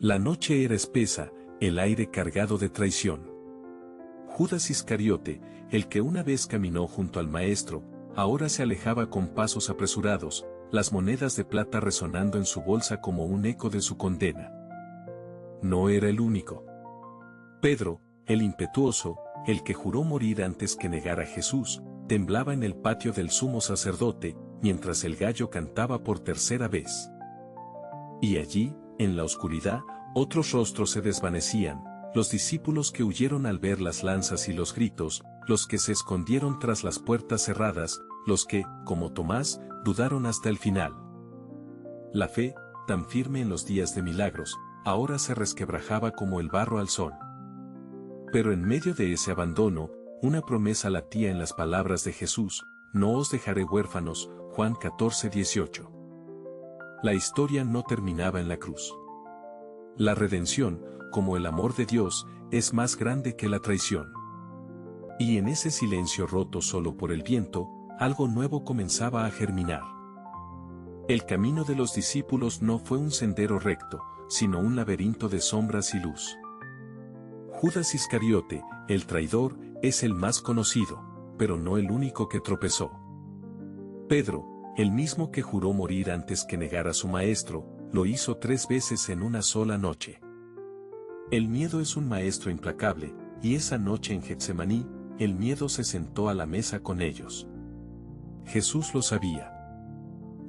La noche era espesa, el aire cargado de traición. Judas Iscariote, el que una vez caminó junto al Maestro, ahora se alejaba con pasos apresurados, las monedas de plata resonando en su bolsa como un eco de su condena. No era el único. Pedro, el impetuoso, el que juró morir antes que negar a Jesús, temblaba en el patio del sumo sacerdote, mientras el gallo cantaba por tercera vez. Y allí, en la oscuridad, otros rostros se desvanecían, los discípulos que huyeron al ver las lanzas y los gritos, los que se escondieron tras las puertas cerradas, los que, como Tomás, dudaron hasta el final. La fe, tan firme en los días de milagros, ahora se resquebrajaba como el barro al sol. Pero en medio de ese abandono, una promesa latía en las palabras de Jesús: no os dejaré huérfanos, Juan 14:18. La historia no terminaba en la cruz. La redención, como el amor de Dios, es más grande que la traición. Y en ese silencio roto solo por el viento, algo nuevo comenzaba a germinar. El camino de los discípulos no fue un sendero recto, sino un laberinto de sombras y luz. Judas Iscariote, el traidor, es el más conocido, pero no el único que tropezó. Pedro, el mismo que juró morir antes que negar a su maestro, lo hizo 3 veces en una sola noche. El miedo es un maestro implacable, y esa noche en Getsemaní, el miedo se sentó a la mesa con ellos. Jesús lo sabía.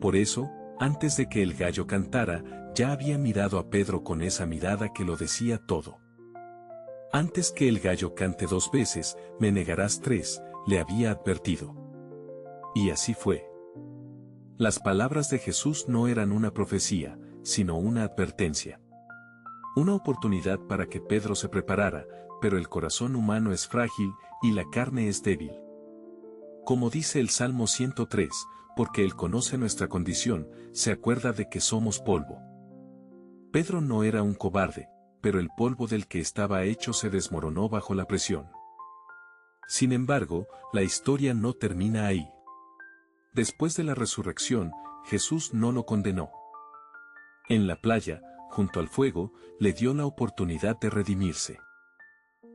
Por eso, antes de que el gallo cantara, ya había mirado a Pedro con esa mirada que lo decía todo. Antes que el gallo cante 2 veces, me negarás 3, le había advertido. Y así fue. Las palabras de Jesús no eran una profecía, sino una advertencia. Una oportunidad para que Pedro se preparara, pero el corazón humano es frágil y la carne es débil. Como dice el Salmo 103, porque Él conoce nuestra condición, se acuerda de que somos polvo. Pedro no era un cobarde, pero el polvo del que estaba hecho se desmoronó bajo la presión. Sin embargo, la historia no termina ahí. Después de la resurrección, Jesús no lo condenó. En la playa, junto al fuego, le dio la oportunidad de redimirse.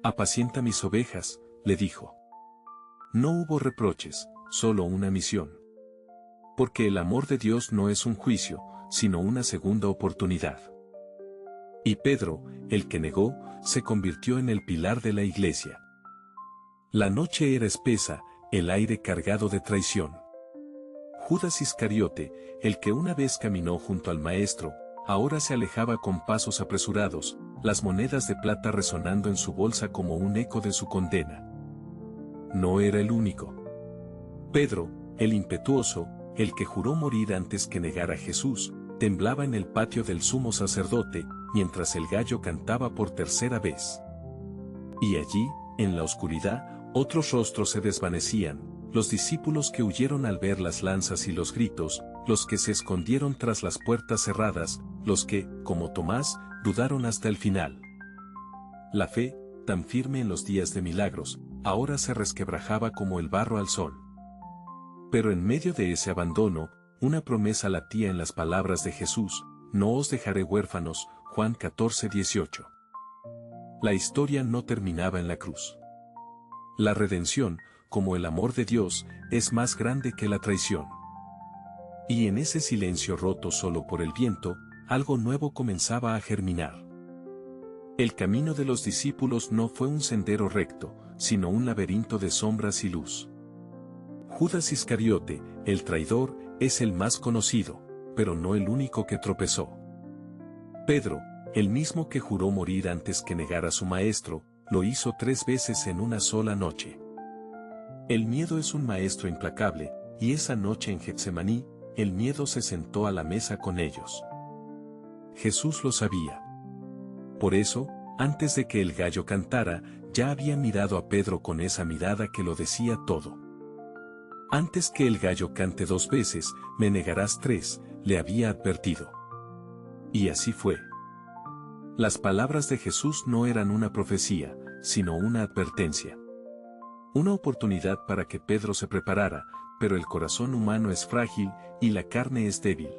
Apacienta mis ovejas, le dijo. No hubo reproches, solo una misión. Porque el amor de Dios no es un juicio, sino una segunda oportunidad. Y Pedro, el que negó, se convirtió en el pilar de la iglesia. La noche era espesa, el aire cargado de traición. Judas Iscariote, el que una vez caminó junto al Maestro, ahora se alejaba con pasos apresurados, las monedas de plata resonando en su bolsa como un eco de su condena. No era el único. Pedro, el impetuoso, el que juró morir antes que negar a Jesús, temblaba en el patio del sumo sacerdote, mientras el gallo cantaba por tercera vez. Y allí, en la oscuridad, otros rostros se desvanecían, los discípulos que huyeron al ver las lanzas y los gritos, los que se escondieron tras las puertas cerradas, los que, como Tomás, dudaron hasta el final. La fe, tan firme en los días de milagros, ahora se resquebrajaba como el barro al sol. Pero en medio de ese abandono, una promesa latía en las palabras de Jesús: no os dejaré huérfanos, Juan 14:18. La historia no terminaba en la cruz. La redención, como el amor de Dios, es más grande que la traición. Y en ese silencio roto solo por el viento, algo nuevo comenzaba a germinar. El camino de los discípulos no fue un sendero recto, sino un laberinto de sombras y luz. Judas Iscariote, el traidor, es el más conocido, pero no el único que tropezó. Pedro, el mismo que juró morir antes que negar a su maestro, lo hizo 3 veces en una sola noche. El miedo es un maestro implacable, y esa noche en Getsemaní, el miedo se sentó a la mesa con ellos. Jesús lo sabía. Por eso, antes de que el gallo cantara, ya había mirado a Pedro con esa mirada que lo decía todo. Antes que el gallo cante 2 veces, me negarás 3, le había advertido. Y así fue. Las palabras de Jesús no eran una profecía, sino una advertencia. Una oportunidad para que Pedro se preparara, pero el corazón humano es frágil y la carne es débil.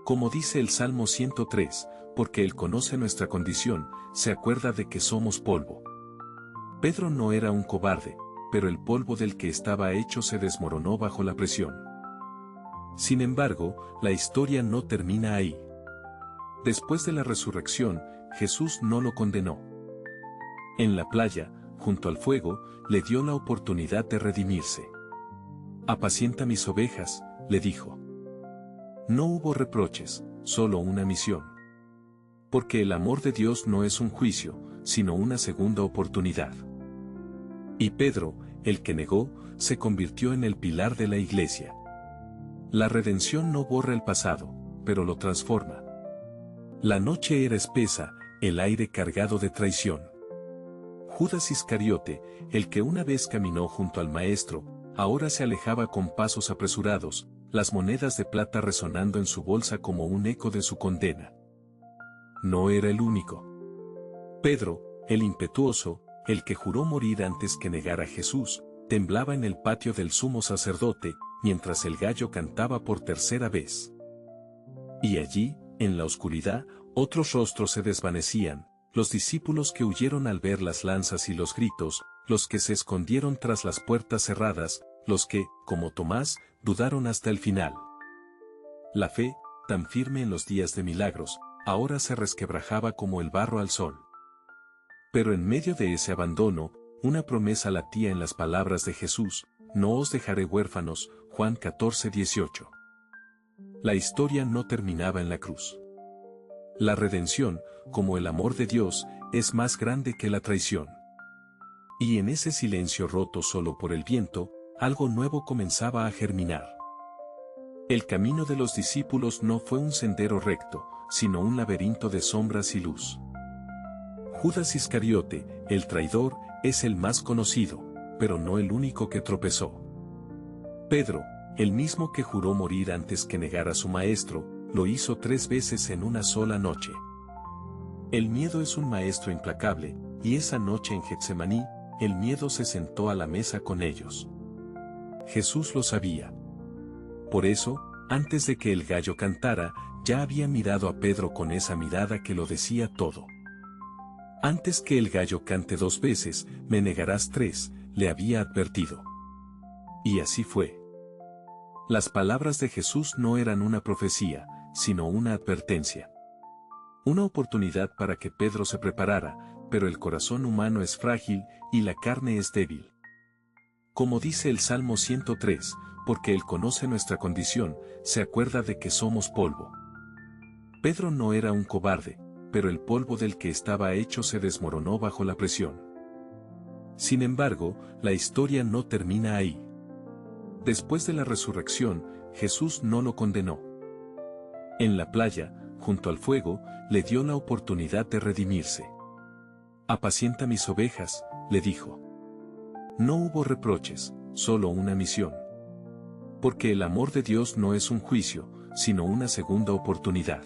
Como dice el Salmo 103, porque Él conoce nuestra condición, se acuerda de que somos polvo. Pedro no era un cobarde, pero el polvo del que estaba hecho se desmoronó bajo la presión. Sin embargo, la historia no termina ahí. Después de la resurrección, Jesús no lo condenó. En la playa, junto al fuego, le dio la oportunidad de redimirse. Apacienta mis ovejas, le dijo. No hubo reproches, solo una misión. Porque el amor de Dios no es un juicio, sino una segunda oportunidad. Y Pedro, el que negó, se convirtió en el pilar de la iglesia. La redención no borra el pasado, pero lo transforma. La noche era espesa, el aire cargado de traición. Judas Iscariote, el que una vez caminó junto al Maestro, ahora se alejaba con pasos apresurados, las monedas de plata resonando en su bolsa como un eco de su condena. No era el único. Pedro, el impetuoso, el que juró morir antes que negar a Jesús, temblaba en el patio del sumo sacerdote, mientras el gallo cantaba por tercera vez. Y allí, en la oscuridad, otros rostros se desvanecían, los discípulos que huyeron al ver las lanzas y los gritos, los que se escondieron tras las puertas cerradas, los que, como Tomás, dudaron hasta el final. La fe, tan firme en los días de milagros, ahora se resquebrajaba como el barro al sol. Pero en medio de ese abandono, una promesa latía en las palabras de Jesús: no os dejaré huérfanos, Juan 14:18. La historia no terminaba en la cruz. La redención, como el amor de Dios, es más grande que la traición. Y en ese silencio roto solo por el viento, algo nuevo comenzaba a germinar. El camino de los discípulos no fue un sendero recto, sino un laberinto de sombras y luz. Judas Iscariote, el traidor, es el más conocido, pero no el único que tropezó. Pedro, el mismo que juró morir antes que negar a su maestro, lo hizo 3 veces en una sola noche. El miedo es un maestro implacable, y esa noche en Getsemaní, el miedo se sentó a la mesa con ellos. Jesús lo sabía. Por eso, antes de que el gallo cantara, ya había mirado a Pedro con esa mirada que lo decía todo. Antes que el gallo cante 2 veces, me negarás 3, le había advertido. Y así fue. Las palabras de Jesús no eran una profecía, sino una advertencia. Una oportunidad para que Pedro se preparara, pero el corazón humano es frágil y la carne es débil. Como dice el Salmo 103, porque Él conoce nuestra condición, se acuerda de que somos polvo. Pedro no era un cobarde, pero el polvo del que estaba hecho se desmoronó bajo la presión. Sin embargo, la historia no termina ahí. Después de la resurrección, Jesús no lo condenó. En la playa, junto al fuego, le dio la oportunidad de redimirse. Apacienta mis ovejas, le dijo. No hubo reproches, solo una misión. Porque el amor de Dios no es un juicio, sino una segunda oportunidad.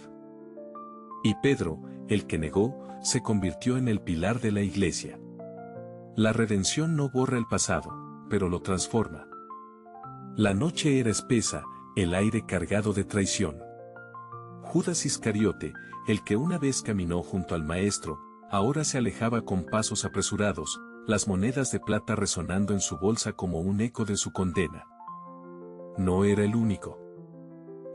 Y Pedro, el que negó, se convirtió en el pilar de la iglesia. La redención no borra el pasado, pero lo transforma. La noche era espesa, el aire cargado de traición. Judas Iscariote, el que una vez caminó junto al Maestro, ahora se alejaba con pasos apresurados, las monedas de plata resonando en su bolsa como un eco de su condena. No era el único.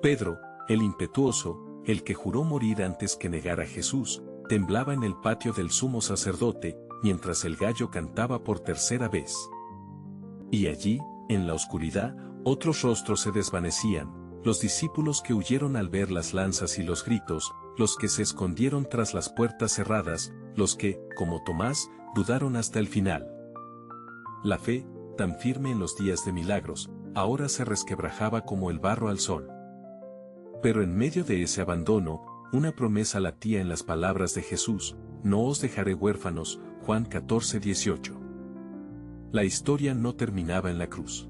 Pedro, el impetuoso, el que juró morir antes que negar a Jesús, temblaba en el patio del sumo sacerdote, mientras el gallo cantaba por tercera vez. Y allí, en la oscuridad, otros rostros se desvanecían, los discípulos que huyeron al ver las lanzas y los gritos, los que se escondieron tras las puertas cerradas, los que, como Tomás, dudaron hasta el final. La fe, tan firme en los días de milagros, ahora se resquebrajaba como el barro al sol. Pero en medio de ese abandono, una promesa latía en las palabras de Jesús: no os dejaré huérfanos, Juan 14:18. La historia no terminaba en la cruz.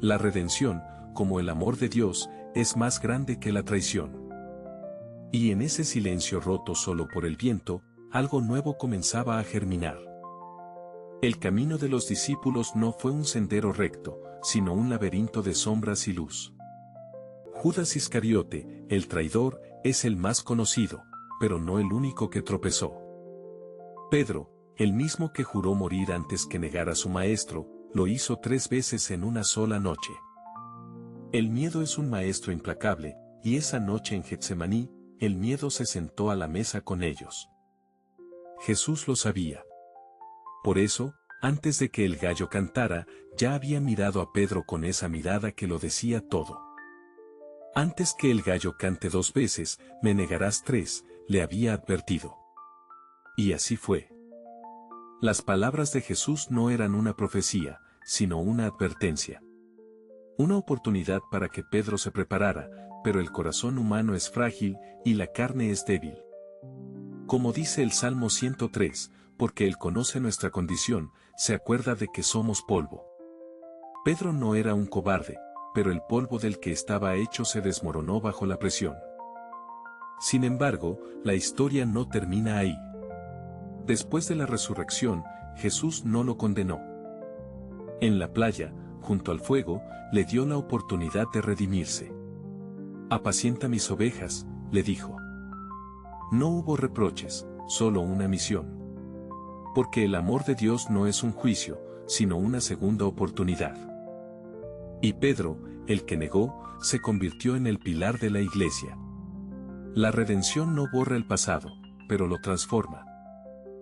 La redención, como el amor de Dios, es más grande que la traición. Y en ese silencio roto solo por el viento, algo nuevo comenzaba a germinar. El camino de los discípulos no fue un sendero recto, sino un laberinto de sombras y luz. Judas Iscariote, el traidor, es el más conocido, pero no el único que tropezó. Pedro, el mismo que juró morir antes que negar a su maestro, lo hizo 3 veces en una sola noche. El miedo es un maestro implacable, y esa noche en Getsemaní, el miedo se sentó a la mesa con ellos. Jesús lo sabía. Por eso, antes de que el gallo cantara, ya había mirado a Pedro con esa mirada que lo decía todo. Antes que el gallo cante 2 veces, me negarás 3, le había advertido. Y así fue. Las palabras de Jesús no eran una profecía, sino una advertencia. Una oportunidad para que Pedro se preparara, pero el corazón humano es frágil y la carne es débil. Como dice el Salmo 103, porque Él conoce nuestra condición, se acuerda de que somos polvo. Pedro no era un cobarde, pero el polvo del que estaba hecho se desmoronó bajo la presión. Sin embargo, la historia no termina ahí. Después de la resurrección, Jesús no lo condenó. En la playa, junto al fuego, le dio la oportunidad de redimirse. Apacienta mis ovejas, le dijo. No hubo reproches, solo una misión. Porque el amor de Dios no es un juicio, sino una segunda oportunidad. Y Pedro, el que negó, se convirtió en el pilar de la iglesia. La redención no borra el pasado, pero lo transforma.